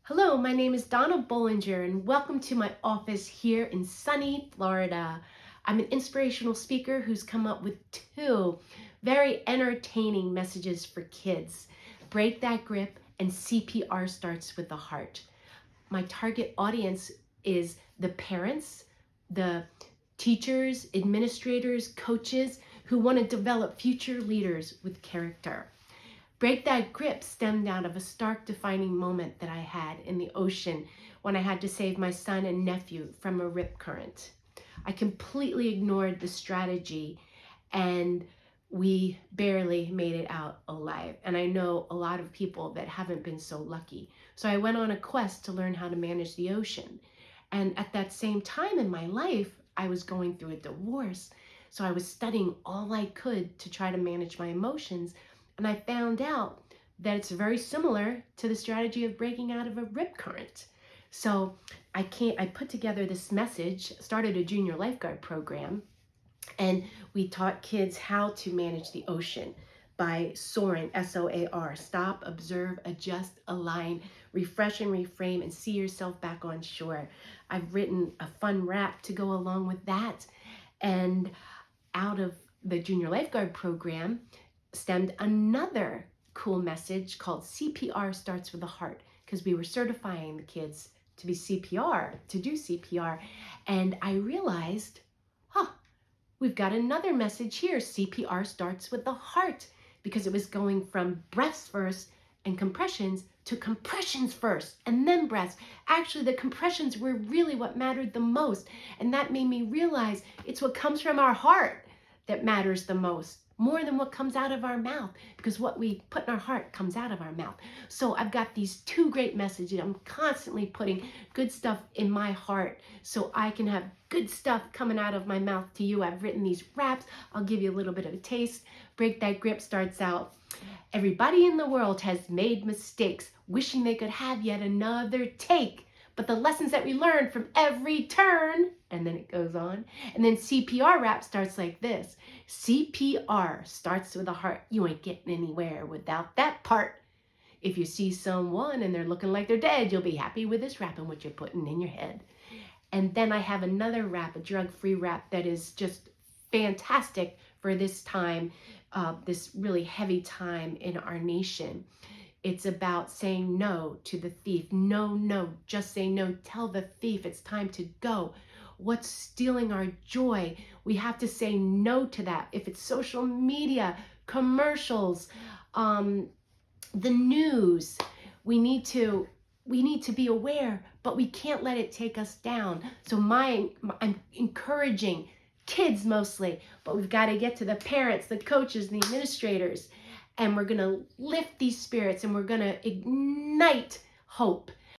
Hello, my name is Donna Bollinger and welcome to my office here in sunny Florida. I'm an inspirational speaker who's come up with two very entertaining messages for kids. Break that grip and CPR starts with the heart. My target audience is the parents, the teachers, administrators, coaches who want to develop future leaders with character. Break that grip stemmed out of a stark defining moment that I had in the ocean when I had to save my son and nephew from a rip current. I completely ignored the strategy and we barely made it out alive. And I know a lot of people that haven't been so lucky. So I went on a quest to learn how to manage the ocean. And at that same time in my life, I was going through a divorce. So I was studying all I could to try to manage my emotions. And I found out that it's very similar to the strategy of breaking out of a rip current. So I put together this message, started a junior lifeguard program, and we taught kids how to manage the ocean by soaring, SOAR, stop, observe, adjust, align, refresh and reframe, and see yourself back on shore. I've written a fun rap to go along with that. And out of the junior lifeguard program stemmed another cool message called CPR starts with the heart, because we were certifying the kids to be CPR, to do CPR. And I realized, we've got another message here. CPR starts with the heart, because it was going from breaths first and compressions to compressions first and then breaths. Actually, the compressions were really what mattered the most. And that made me realize it's what comes from our heart that matters the most, more than what comes out of our mouth, because what we put in our heart comes out of our mouth. So I've got these two great messages. I'm constantly putting good stuff in my heart so I can have good stuff coming out of my mouth to you. I've written these raps. I'll give you a little bit of a taste. Break that grip starts out. Everybody in the world has made mistakes, wishing they could have yet another take. But the lessons that we learn from every turn, and then it goes on. And then CPR rap starts like this. CPR starts with the heart. You ain't getting anywhere without that part. If you see someone and they're looking like they're dead, you'll be happy with this rap and what you're putting in your head. And then I have another rap, a drug-free rap that is just fantastic for this time, this really heavy time in our nation. It's about saying no to the thief. No, no, just say no. Tell the thief it's time to go. What's stealing our joy? We have to say no to that. If it's social media, commercials, the news, we need to be aware, but we can't let it take us down. So I'm encouraging kids mostly, but we've got to get to the parents, the coaches, the administrators, and we're going to lift these spirits and we're going to ignite hope